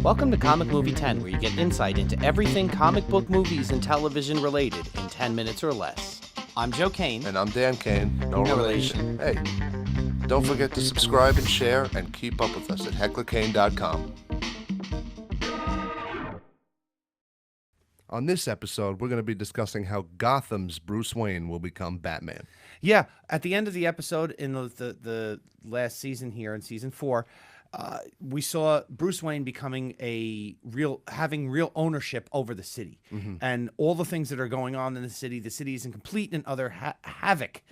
Welcome to Comic Movie 10, where you get insight into everything comic book movies and television related in 10 minutes or less. I'm Joe Kane. And I'm Dan Kane. No relation. relation. Hey, don't forget to subscribe and share and keep up with us at hecklerkane.com. On this episode, we're going to be discussing how Gotham's Bruce Wayne will become Batman. Yeah, at the end of the episode in the last season here in season 4, we saw Bruce Wayne becoming having real ownership over the city, and all the things that are going on in the city. The city is in complete and utter havoc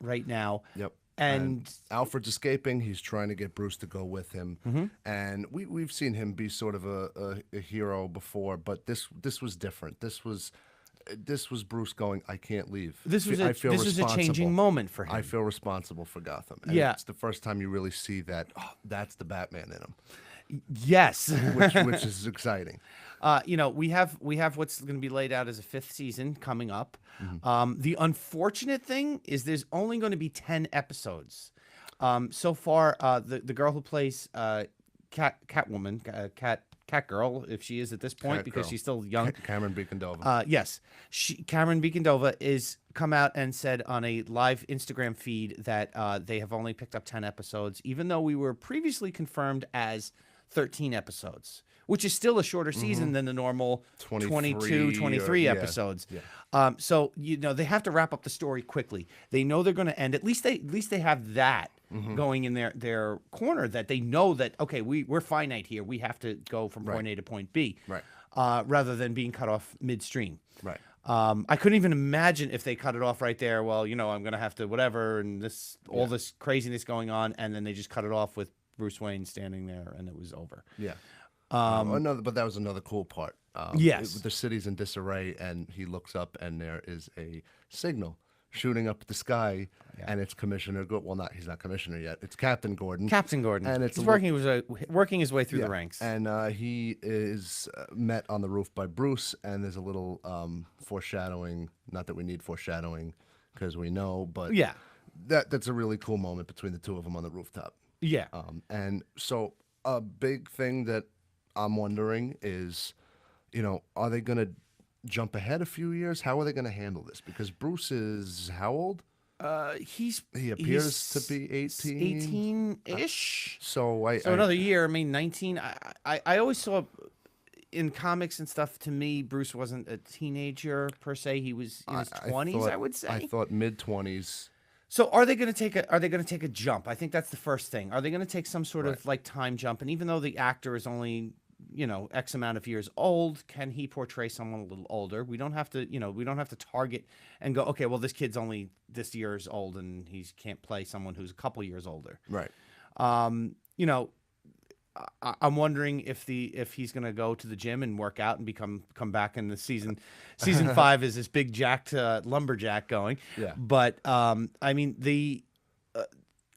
right now. Yep. And Alfred's escaping. He's trying to get Bruce to go with him. And we've seen him be sort of a hero before, but this was different. This was Bruce going, I can't leave. This was a changing moment for him. I feel responsible for Gotham. And yeah. It's the first time you really see that, that's the Batman in him. Yes. which is exciting. We have what's going to be laid out as a 5th season coming up. The unfortunate thing is there's only going to be 10 episodes. So far, the girl who plays Catwoman, Catgirl, if she is at this point, because she's still young. Cameron Beacondova. Yes. Cameron Beacondova is come out and said on a live Instagram feed that they have only picked up 10 episodes, even though we were previously confirmed as 13 episodes, which is still a shorter season than the normal 22, 23 episodes. Yeah. So, they have to wrap up the story quickly. They know they're going to end. At least they have that going in their corner, that they know that, okay, we're finite here. We have to go from point A to point B, rather than being cut off midstream. Right. I couldn't even imagine if they cut it off right there. Well, I'm going to have to whatever, and this craziness going on, and then they just cut it off with Bruce Wayne standing there, and it was over. Yeah. But that was another cool part. Yes. The city's in disarray, and he looks up, and there is a signal shooting up the sky, and it's Commissioner Gordon. Well, he's not Commissioner yet. It's Captain Gordon. Captain Gordon. And he's working his way through the ranks. And he is met on the roof by Bruce, and there's a little foreshadowing. Not that we need foreshadowing, because we know, but that's a really cool moment between the two of them on the rooftop. Yeah. And so a big thing that I'm wondering is, are they going to jump ahead a few years? How are they going to handle this? Because Bruce is how old? He appears to be 18. 18-ish. So another year. I mean, 19. I always saw in comics and stuff, to me, Bruce wasn't a teenager per se. He was in his 20s, I would say. I thought mid-20s. So are they going to take a jump? I think that's the first thing. Are they going to take some sort of like time jump? And even though the actor is only, X amount of years old, can he portray someone a little older? We don't have to, we don't have to target and go, okay, well, this kid's only this year's old and he can't play someone who's a couple years older. Right. I'm wondering if he's going to go to the gym and work out and come back in the season 5 is this big jacked lumberjack going. Yeah. But I mean, the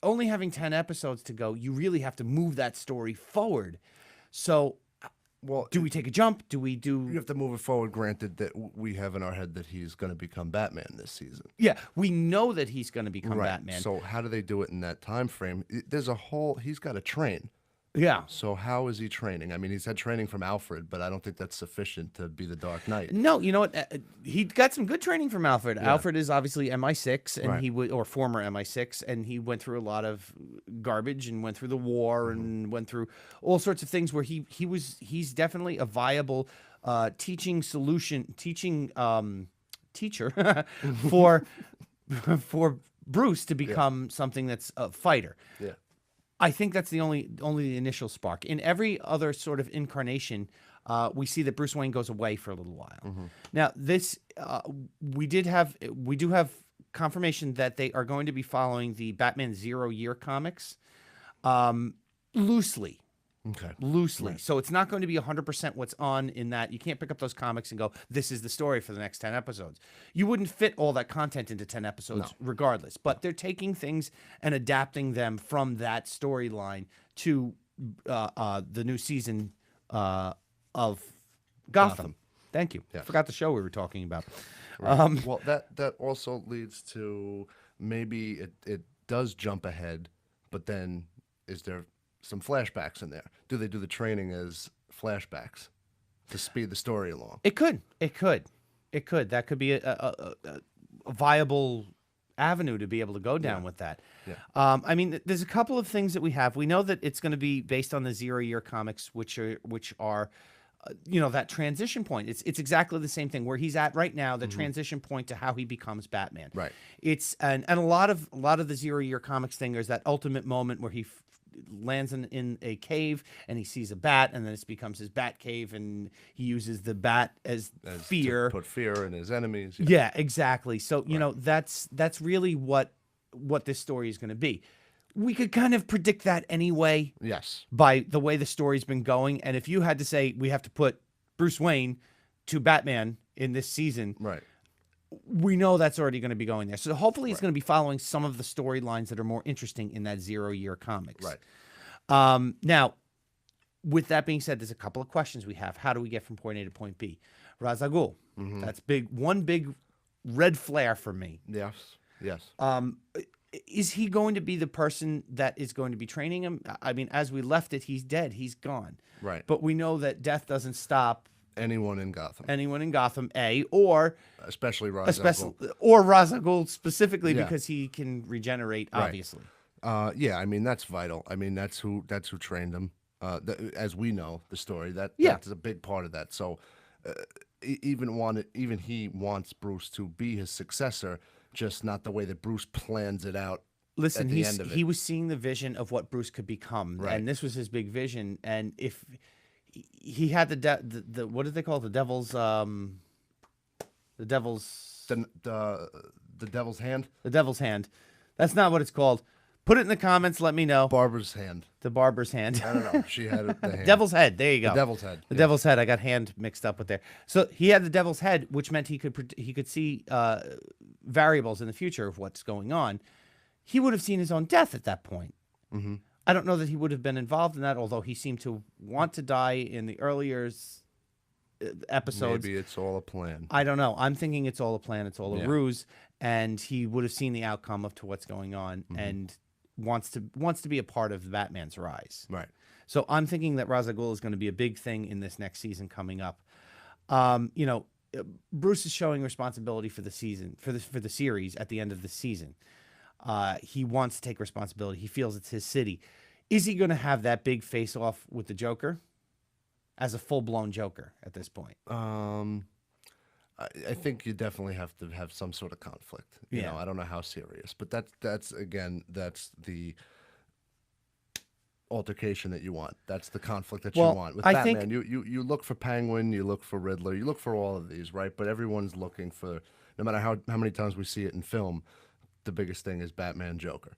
only having 10 episodes to go, you really have to move that story forward. So, do we take a jump? You have to move it forward. Granted that we have in our head that he's going to become Batman this season. Yeah, we know that he's going to become Batman. So how do they do it in that time frame? He's got to train. Yeah. So how is he training? I mean, he's had training from Alfred, but I don't think that's sufficient to be the Dark Knight. No, you know what? He got some good training from Alfred. Yeah. Alfred is obviously MI6, and or former MI6, and he went through a lot of garbage and went through the war and went through all sorts of things where he's definitely a viable teacher for Bruce to become something that's a fighter. Yeah. I think that's the only initial spark. In every other sort of incarnation, we see that Bruce Wayne goes away for a little while. Now, this we do have confirmation that they are going to be following the Batman 0 Year comics loosely. Okay. Loosely. Right. So it's not going to be 100% what's on in that. You can't pick up those comics and go, this is the story for the next 10 episodes. You wouldn't fit all that content into 10 episodes regardless. But they're taking things and adapting them from that storyline to the new season of Gotham. Thank you. Yes. Forgot the show we were talking about. Right. Well, that also leads to maybe it does jump ahead, but then is there some flashbacks in there? Do they do the training as flashbacks to speed the story along. It could. That could be a viable avenue to be able to go down with that. Yeah. I mean, there's a couple of things that we have. We know that it's going to be based on the 0-year comics, which are that transition point. It's exactly the same thing where he's at right now, the transition point to how he becomes Batman. Right. It's and a lot of the 0-year comics thing, there's that ultimate moment where he lands in a cave and he sees a bat, and then it becomes his bat cave, and he uses the bat as fear, to put fear in his enemies. Yeah, exactly. So that's really what this story is going to be. We could kind of predict that anyway. Yes. By the way the story's been going, and if you had to say we have to put Bruce Wayne to Batman in this season, right, we know that's already going to be going there. So hopefully it's going to be following some of the storylines that are more interesting in that 0-year comics. Right. Now, with that being said, there's a couple of questions we have. How do we get from point A to point B? Ras al Ghul. That's big. One big red flare for me. Yes. Yes. Is he going to be the person that is going to be training him? I mean, as we left it, he's dead. He's gone. Right. But we know that death doesn't stop anyone in Gotham. Or especially Ras al Ghul. Or Ras al Ghul specifically because he can regenerate, obviously. Yeah, I mean that's vital. I mean that's who trained him. As we know the story, that's a big part of that. So even he wants Bruce to be his successor, just not the way that Bruce plans it out. Listen, he was seeing the vision of what Bruce could become, and this was his big vision. And if he had the what did they call it? The devil's hand. The devil's hand. The devil's hand. That's not what it's called. Put it in the comments. Let me know. Barber's hand. The barber's hand. I don't know. She had the hand. Devil's head. There you go. The devil's head. The devil's head. I got hand mixed up with there. So he had the devil's head, which meant he could see variables in the future of what's going on. He would have seen his own death at that point. Mm-hmm. I don't know that he would have been involved in that, although he seemed to want to die in the earlier episodes. Maybe it's all a plan. I don't know. I'm thinking it's all a plan. It's all a ruse, and he would have seen the outcome of what's going on and wants to be a part of Batman's rise. Right. So I'm thinking that Ras al Ghul is going to be a big thing in this next season coming up. Bruce is showing responsibility for the season, for the series at the end of the season. He wants to take responsibility. He feels it's his city. Is he going to have that big face-off with the Joker as a full-blown Joker at this point? I think you definitely have to have some sort of conflict. You know, I don't know how serious, but that's the altercation that you want. That's the conflict that you want. With Batman, you look for Penguin, you look for Riddler, you look for all of these, right? But everyone's looking for, no matter how many times we see it in film, the biggest thing is Batman Joker.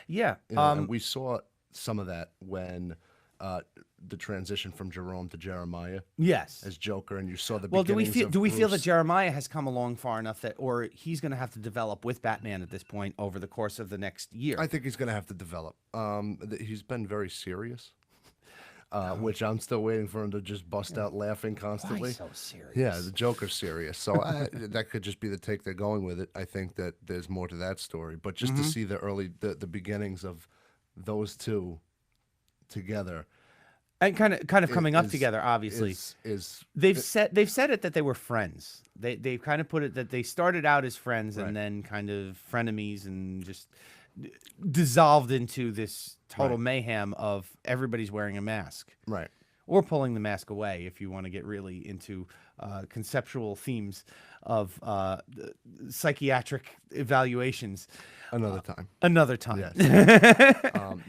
Yeah. And we saw some of that when the transition from Jerome to Jeremiah. Yes. As Joker, and you saw the do we Bruce. feel that Jeremiah has come along far enough that, or he's going to have to develop with Batman at this point over the course of the next year? I think he's going to have to develop. He's been very serious. Which I'm still waiting for him to just bust out laughing constantly. Why so serious? Yeah, the Joker's serious. So that could just be the take they're going with it. I think that there's more to that story. But just to see the beginnings of those two together. And kind of coming up together, obviously. They've said it that they were friends. They've kind of put it that they started out as friends and then kind of frenemies and just dissolved into this total mayhem of everybody's wearing a mask. Right. Or pulling the mask away if you want to get really into conceptual themes of psychiatric evaluations. Another time. Another time.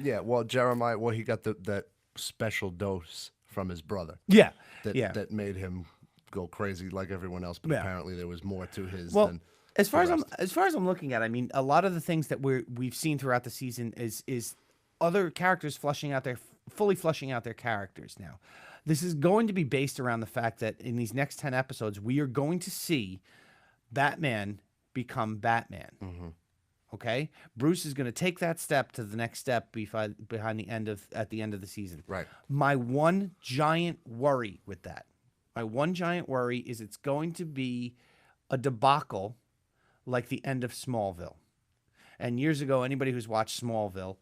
Yes. Well, Jeremiah, he got that special dose from his brother. Yeah. That made him go crazy like everyone else, but apparently there was more to his than as far as I'm looking at, I mean, a lot of the things that we've seen throughout the season is other characters fully fleshing out their characters now. This is going to be based around the fact that in these next 10 episodes, we are going to see Batman become Batman. Mm-hmm. Okay? Bruce is going to take that step to the next step at the end of the season. Right. My one giant worry with that, is it's going to be a debacle like the end of Smallville. And years ago, anybody who's watched Smallville,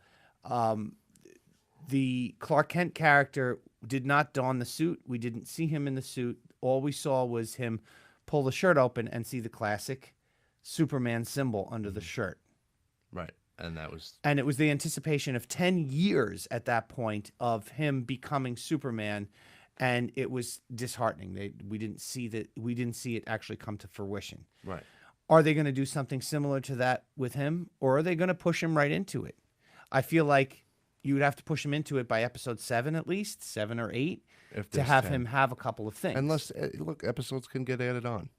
the Clark Kent character did not don the suit. We didn't see him in the suit. All we saw was him pull the shirt open and see the classic Superman symbol under the shirt. Right. And it was the anticipation of 10 years at that point of him becoming Superman, and it was disheartening. We didn't see it actually come to fruition. Right. Are they going to do something similar to that with him, or are they going to push him right into it? I feel like you would have to push him into it by episode 7 at least, 7 or 8, to have 10. Him have a couple of things. Unless, look, episodes can get added on.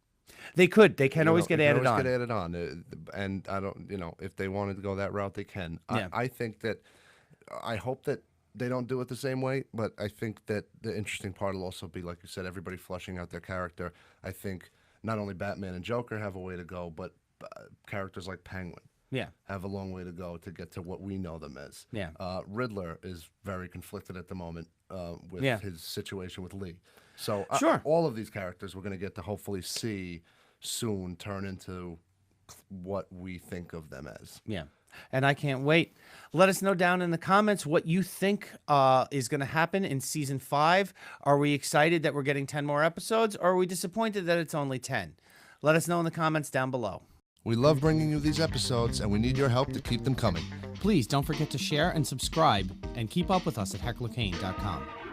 They could. They can always get added on. Get added on. And I don't, if they wanted to go that route, they can. Yeah. I think that, I hope that they don't do it the same way, but I think that the interesting part will also be, like you said, everybody fleshing out their character. I think not only Batman and Joker have a way to go, but characters like Penguin have a long way to go to get to what we know them as. Yeah. Riddler is very conflicted at the moment with his situation with Lee. So all of these characters we're going to get to hopefully see soon turn into what we think of them as. Yeah. And I can't wait. Let us know down in the comments what you think is going to happen in season 5. Are we excited that we're getting 10 more episodes, or are we disappointed that it's only 10? Let us know in the comments down below. We love bringing you these episodes, and we need your help to keep them coming. Please don't forget to share and subscribe, and keep up with us at hecklerkane.com.